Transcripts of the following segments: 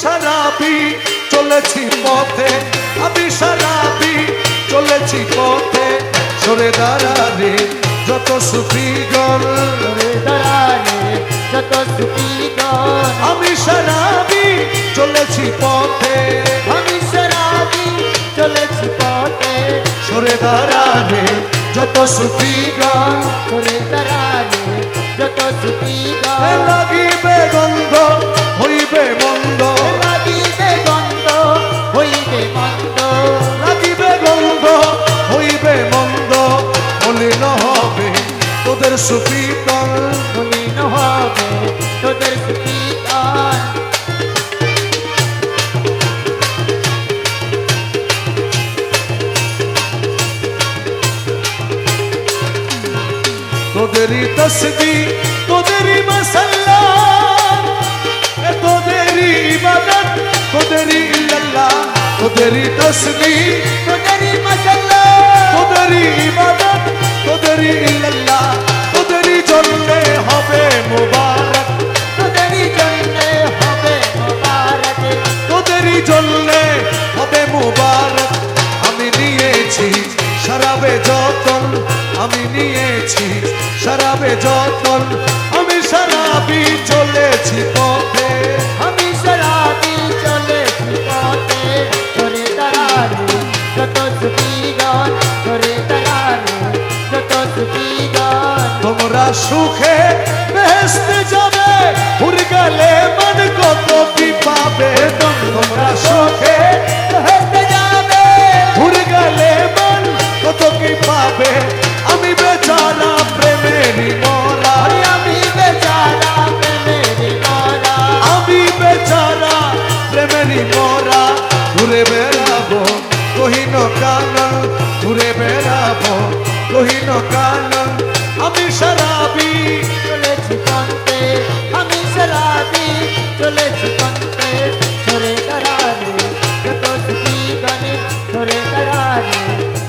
সারাবি চলেছি পথে, আমি সারাবি চলেছি পথে। সরে দাঁড়ারে যত সুফিগণ, সরে দাঁড়ারে যত সুফিগণ, আমি সারাবি চলেছি পথে, আমি সারাবি চলেছি পথে। সরে দাঁড়ারে যত সুফিগণ, সরে দাঁড়ারে যত সুফিগণ, লাগিবে গন্ধ হইবে মন্দ, লাগিবে গন্ধ হইবে মন্দ, লাগিবে গন্ধ হইবে মন্দ। মলিন হবে তোদের সুফিগণ, মলিন হবে তোদের সুফিগণ। তোদেরই তসবিহ তোদেরই মাসাল্লাহ, তোদেরই ইবাদত তোদেরই ইল্লাল্লাহ, তোদেরই তসবিহ তোদেরই মাশাআল্লাহ, তোদেরই ইবাদত তোদেরই ইল্লাল্লাহ, তোদেরই জন্যে হবে মুবারক, তোদেরই জন্যে হবে মুবারক, তোদেরই জন্যে হবে মুবারক। আমি নিয়েছি শরাবে যতন, আমি নিয়েছি শরাবে যতন, আমি শরাবি চলেছি পথে, আমি শরাবি চলেছি পথে। সরে দাঁড়ারে যত সুফিগণ, সরে দাঁড়ারে যত সুফিগণ। তোমরা সুখে বেহেশতে যাবে, হুর গেলে মন কত কি পাবে। তোমরা সুখে বেহেশতে যাবে, হুর গেলে মন কত কি পাবে। আমি বেচারা প্রেমেরই মরা, আরে আমি বেচারা প্রেমের মরা, আমি বেচারা প্রেমেরই মরা। ঘুরে বেড়াবো কহিন কানন, ঘুরে বেড়াবো কহিন কানন। আমি শরাবি চলেছি পথে, আমি শরাবি চলেছি পথে। সরে দাঁড়ারে যত সুফিগণ, সরে দাঁড়ারে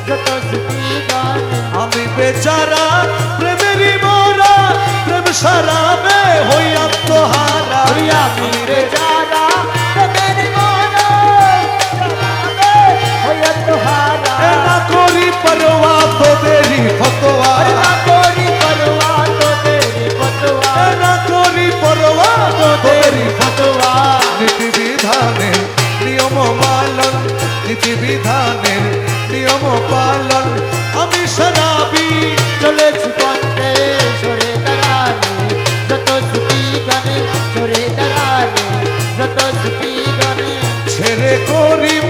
যত সুফিগণ। আমি বেচারা প্রেমেরই মরা, প্রেম শরাবে হই আত্মহারা। আমি বেচারা প্রেমের মরা, শরাবে হইয়া তোহারা। এ না করি পরোয়া তোদেরই ফতোয়া, আরে না করি পরোয়া তোদেরই ফতোয়া, এ না করি পরোয়া তোদেরই ফতোয়া। নীতি বিধানের নিয়ম পালন, নীতি বিধানের নিয়ম পালন। আমি শরাবি চলেছি পথে, সরে দাঁড়ারে যত সুফিগণ, সরে দাঁড়ারে যত সুফিগণ। ছেড়ে করিম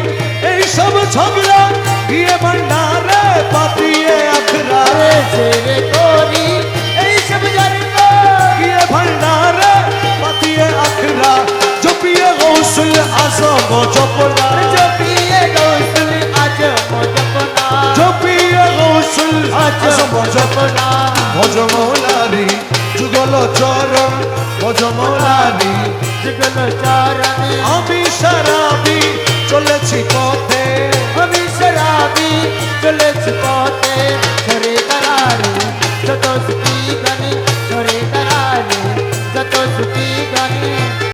এইসব ঝগড়া, গিয়ে ভান্ডারে পাতিয়ে আখড়া, আরে ছেড়ে করি এইসব জানবো, গিয়ে ভান্ডারে পাতিয়ে আখড়া। জপিয়ে গৌসুল আজম জপনা, জপিয়ে গৌসুল আজম জপনা, জপিয়ে গৌসুল আজম জপনা। জপনা। ভজ মৌলারি যুগল চরণ, ভজ মৌলারি। যুগল চরণে আমি শরাবি চলেছি পথে,